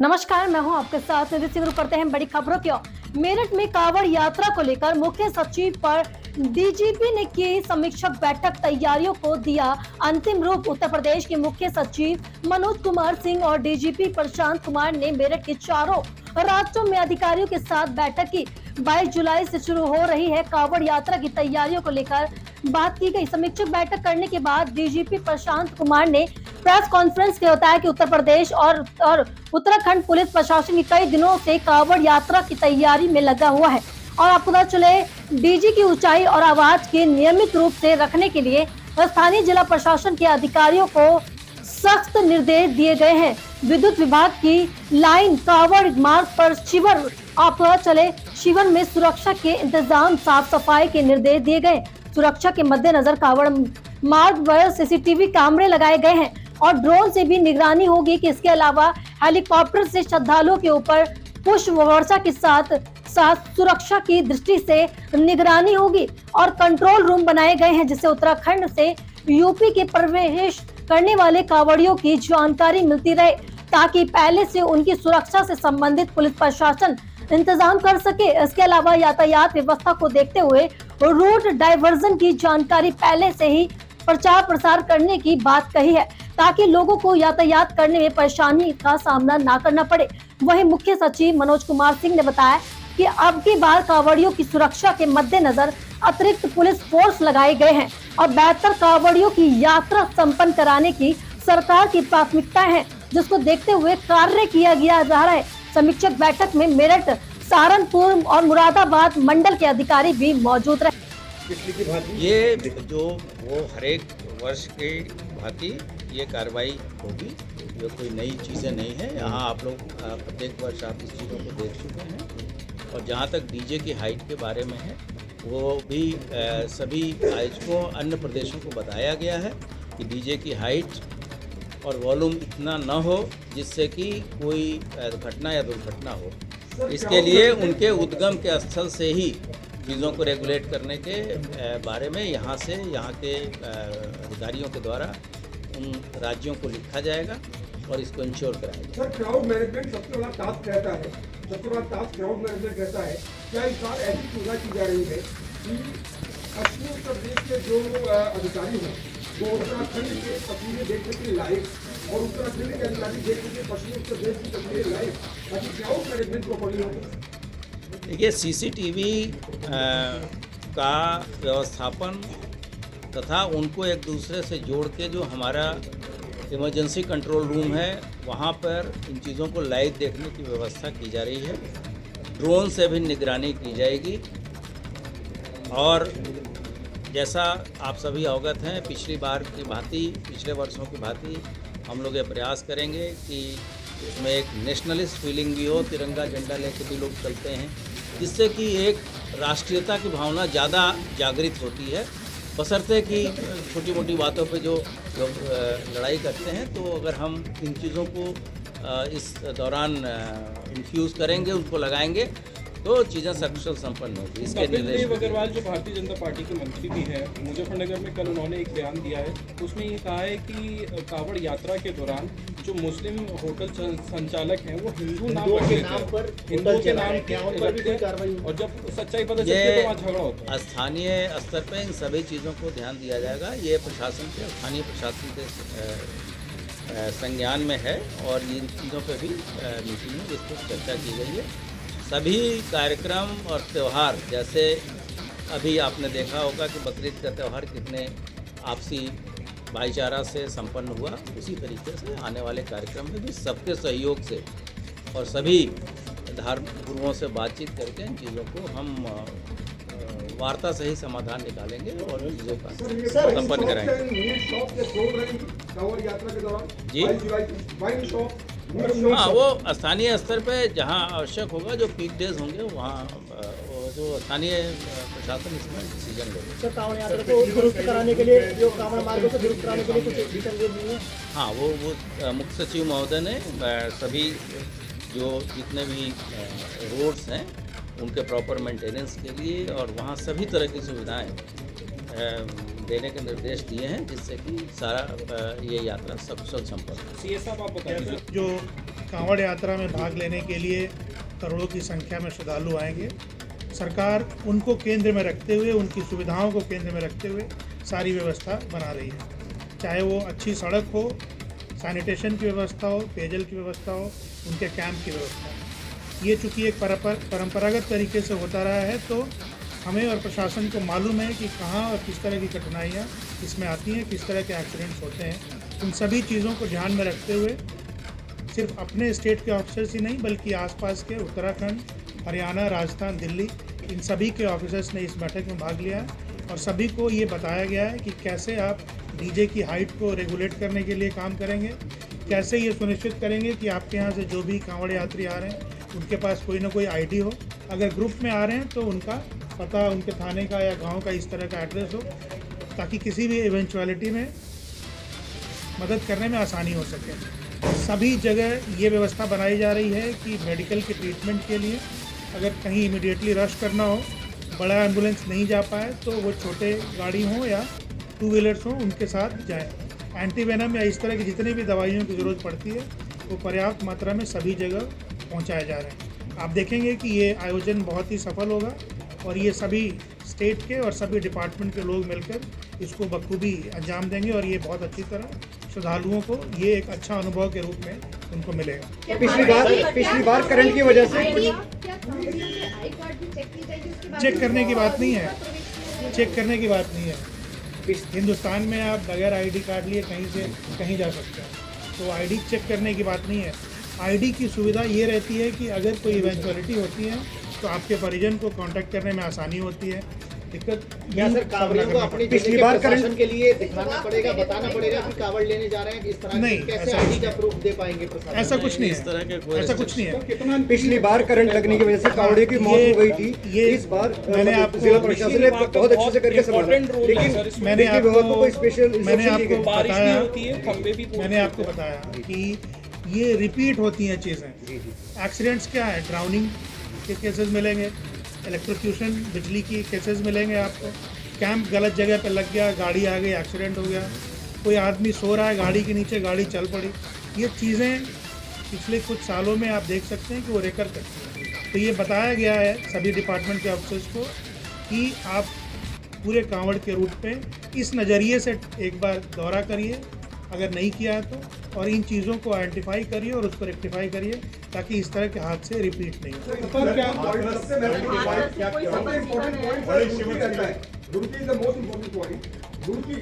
नमस्कार, मैं हूं आपके साथ निधि सिंह। करते हैं बड़ी खबरों की ओर। मेरठ में कांवड़ यात्रा को लेकर मुख्य सचिव पर डीजीपी ने की समीक्षक बैठक, तैयारियों को दिया अंतिम रूप। उत्तर प्रदेश के मुख्य सचिव मनोज कुमार सिंह और डीजीपी प्रशांत कुमार ने मेरठ के चारों राज्यों में अधिकारियों के साथ बैठक की। 22 जुलाई से शुरू हो रही है कांवड़ यात्रा की तैयारियों को लेकर बात की गई। समीक्षक बैठक करने के बाद डीजीपी प्रशांत कुमार ने प्रेस कॉन्फ्रेंस में बताया कि उत्तर प्रदेश और उत्तराखंड पुलिस प्रशासन कई दिनों से कांवड़ यात्रा की तैयारी में लगा हुआ है और आपको पता चले डीजी की ऊंचाई और आवाज के नियमित रूप से रखने के लिए स्थानीय जिला प्रशासन के अधिकारियों को सख्त निर्देश दिए गए हैं। विद्युत विभाग की लाइन कांवड़ मार्ग पर शिविर, आपको पता चले शिविर में सुरक्षा के इंतजाम, साफ सफाई के निर्देश दिए गए। सुरक्षा के मद्देनजर कांवड़ मार्ग पर सीसीटीवी कैमरे लगाए गए हैं और ड्रोन से भी निगरानी होगी कि इसके अलावा हेलीकॉप्टर से श्रद्धालुओं के ऊपर पुष्प वर्षा के साथ साथ सुरक्षा की दृष्टि से निगरानी होगी और कंट्रोल रूम बनाए गए हैं, जिससे उत्तराखंड से यूपी के प्रवेश करने वाले कांवड़ियों की जानकारी मिलती रहे, ताकि पहले से उनकी सुरक्षा से संबंधित पुलिस प्रशासन इंतजाम कर सके। इसके अलावा यातायात व्यवस्था को देखते हुए रूट डाइवर्जन की जानकारी पहले से ही प्रचार प्रसार करने की बात कही है, ताकि लोगों को यातायात करने में परेशानी का सामना ना करना पड़े। वहीं मुख्य सचिव मनोज कुमार सिंह ने बताया कि अब की बार कांवड़ियों की सुरक्षा के मद्देनजर अतिरिक्त पुलिस फोर्स लगाए गए हैं और बेहतर कांवड़ियों की यात्रा संपन्न कराने की सरकार की प्राथमिकता है, जिसको देखते हुए कार्य किया जा रहा है। समीक्षक बैठक में मेरठ, सहारनपुर और मुरादाबाद मंडल के अधिकारी भी मौजूद रहे। ये जो वो हर एक वर्ष की भांति ये कार्रवाई होगी, ये कोई नई चीज़ें नहीं है। यहाँ आप लोग प्रत्येक वर्ष आप इस चीज़ों को देख चुके हैं। और जहाँ तक डीजे की हाइट के बारे में है, वो भी सभी आयोजकों अन्य प्रदेशों को बताया गया है कि डीजे की हाइट और वॉल्यूम इतना न हो जिससे कि कोई घटना या दुर्घटना हो। इसके लिए उनके उद्गम के स्थल से ही चीज़ों को रेगुलेट करने के बारे में यहाँ के अधिकारियों के द्वारा उन राज्यों को लिखा जाएगा और इसको इंश्योर कराएगा। सर, क्राउड मैनेजमेंट सबसे बड़ा टास्क रहता है, सबसे बड़ा टास्क क्राउड मैनेजमेंट रहता है। क्या इस बार ऐसी सुविधा की जा रही है कि पश्चिमी उत्तर प्रदेश के जो अधिकारी हैं वो उत्तराखंड के तस्वीरें देख सके लाइव और उत्तराखंड के अधिकारी देख सके पश्चिमी उत्तर प्रदेश की तस्वीरें लाइव, ताकि क्राउड मैनेजमेंट प्रॉपर्ली हो? देखिए, सीसीटीवी का व्यवस्थापन तथा उनको एक दूसरे से जोड़ के जो हमारा इमरजेंसी कंट्रोल रूम है, वहाँ पर इन चीज़ों को लाइव देखने की व्यवस्था की जा रही है। ड्रोन से भी निगरानी की जाएगी और जैसा आप सभी अवगत हैं, पिछली बार की भांति, पिछले वर्षों की भांति हम लोग ये प्रयास करेंगे कि उसमें एक नेशनलिस्ट फीलिंग भी हो, तिरंगा झंडा लेकर भी लोग चलते हैं, जिससे कि एक राष्ट्रीयता की भावना ज़्यादा जागृत होती है। बशर्ते कि छोटी मोटी बातों पे जो लोग लड़ाई करते हैं, तो अगर हम इन चीज़ों को इस दौरान इन्फ्यूज़ करेंगे, उनको लगाएंगे, तो चीज़ें सकुशल संपन्न होगी। इसके निर्देश अग्रवाल जो भारतीय जनता पार्टी के मंत्री भी हैं, मुजफ्फरनगर में कल उन्होंने एक बयान दिया है, उसमें ये कहा है कि कांवड़ यात्रा के दौरान जो मुस्लिम होटल संचालक हैं वो हिंदू नाम पर हिंदू के नाम पर, और जब सच्चाई पता चलती है तो वहाँ झगड़ा होता है। स्थानीय स्तर पर इन सभी चीज़ों को ध्यान दिया जाएगा। ये प्रशासन के, स्थानीय प्रशासन के संज्ञान में है और इन चीज़ों पर भी मीटिंग में विस्तृत चर्चा की गई है। सभी कार्यक्रम और त्यौहार, जैसे अभी आपने देखा होगा कि बकरीद का त्यौहार कितने आपसी भाईचारा से संपन्न हुआ, उसी तरीके से आने वाले कार्यक्रम में भी सबके सहयोग से और सभी धार्मिक गुरुओं से बातचीत करके इन चीज़ों को हम वार्ता से ही समाधान निकालेंगे और चीज़ों का संपन्न कराएंगे। जी हाँ, वो स्थानीय स्तर पे जहाँ आवश्यक होगा, जो पीक डेज होंगे वहाँ जो स्थानीय प्रशासन इसमें डिसीजन लेगा। सर, कांवड़ यात्रा को दुरुस्त कराने के लिए, जो कांवड़ मार्गों को दुरुस्त कराने के लिए कुछ दिशा नहीं है? हाँ, वो मुख्य सचिव महोदय ने सभी जो जितने भी रोड्स हैं उनके प्रॉपर मेंटेनेंस के लिए और वहाँ सभी तरह की सुविधाएं देने के निर्देश दिए हैं, जिससे कि सारा ये यात्रा सकुशल संपन्न। सीएस साहब, आप बताइए जो कांवड़ यात्रा में भाग लेने के लिए करोड़ों की संख्या में श्रद्धालु आएंगे। सरकार उनको केंद्र में रखते हुए, उनकी सुविधाओं को केंद्र में रखते हुए सारी व्यवस्था बना रही है, चाहे वो अच्छी सड़क हो, सैनिटेशन की व्यवस्था हो, पेयजल की व्यवस्था हो, उनके कैंप की व्यवस्था हो। ये चूँकि एक परंपरागत तरीके से होता रहा है, तो हमें और प्रशासन को मालूम है कि कहाँ और किस तरह की कठिनाइयाँ इसमें आती हैं, किस तरह के एक्सीडेंट्स होते हैं। उन सभी चीज़ों को ध्यान में रखते हुए सिर्फ अपने स्टेट के ऑफिसर्स ही नहीं, बल्कि आसपास के उत्तराखंड, हरियाणा, राजस्थान, दिल्ली, इन सभी के ऑफिसर्स ने इस बैठक में भाग लिया है और सभी को ये बताया गया है कि कैसे आप डीजे की हाइट को रेगुलेट करने के लिए काम करेंगे, कैसे ये सुनिश्चित करेंगे कि आपके यहाँ से जो भी कांवड़ यात्री आ रहे हैं उनके पास कोई ना कोई आईडी हो, अगर ग्रुप में आ रहे हैं तो उनका पता, उनके थाने का या गांव का इस तरह का एड्रेस हो, ताकि किसी भी इवेंचुअलिटी में मदद करने में आसानी हो सके। सभी जगह ये व्यवस्था बनाई जा रही है कि मेडिकल के ट्रीटमेंट के लिए अगर कहीं इमीडिएटली रश करना हो, बड़ा एम्बुलेंस नहीं जा पाए, तो वो छोटे गाड़ी हों या 2 व्हीलर्स हों, उनके साथ जाएं। एंटीवेनम या इस तरह की जितनी भी दवाइयों की ज़रूरत पड़ती है वो पर्याप्त मात्रा में सभी जगह पहुंचाए जा रहे हैं। आप देखेंगे कि ये आयोजन बहुत ही सफल होगा और ये सभी स्टेट के और सभी डिपार्टमेंट के लोग मिलकर इसको बखूबी अंजाम देंगे और ये बहुत अच्छी तरह श्रद्धालुओं को ये एक अच्छा अनुभव के रूप में उनको मिलेगा। पिछली बार करंट की वजह से चेक करने की बात नहीं है, चेक करने की बात नहीं है। हिंदुस्तान में आप बगैर आईडी कार्ड लिए कहीं से कहीं जा सकते हैं, तो आईडी चेक करने की बात नहीं है। आईडी की सुविधा ये रहती है कि अगर कोई इवेंचुअलिटी होती है तो आपके परिजन को कांटेक्ट करने में आसानी होती है। दिक्कत क्या सर कांवड़ियों को अपनी पिछली बार करंट के लिए दिखाना पड़ेगा, बताना पड़ेगा कि कांवड़ लेने जा रहे हैं, इस तरह नहीं, कैसे ऐसा आईडी का प्रूफ दे पाएंगे प्रशासन? ऐसा कुछ नहीं इस तरह के है, कोई ऐसा कुछ नहीं है। पिछली बार करंट लगने की वजह से कांवड़ियों की मौत हो गई थी, ये इस बार मैंने आपको जिला प्रशासन ने बहुत अच्छे से करके संभाला, लेकिन मैंने विभाग को कोई स्पेशल मैंने आपको बारिश भी बताया, होती है, खंबे भी मैंने आपको बताया कि ये रिपीट होती हैं चीज़ें। एक्सीडेंट्स क्या है, ड्राउनिंग के केसेस मिलेंगे, इलेक्ट्रोक्यूशन, बिजली की केसेस मिलेंगे आपको, कैंप गलत जगह पे लग गया, गाड़ी आ गई, एक्सीडेंट हो गया, कोई आदमी सो रहा है गाड़ी के नीचे, गाड़ी चल पड़ी। ये चीज़ें पिछले कुछ सालों में आप देख सकते हैं कि वो रेकर करती हैं। तो ये बताया गया है सभी डिपार्टमेंट के ऑफिसर्स को कि आप पूरे कांवड़ के रूट पे इस नज़रिए से एक बार दौरा करिए, अगर नहीं किया है तो, और इन चीज़ों को आइडेंटिफाई करिए और उसको रेक्टिफाई करिए ताकि इस तरह के हादसे रिपीट नहीं हो। सबसे important point Roorkee is the most important point. Roorkee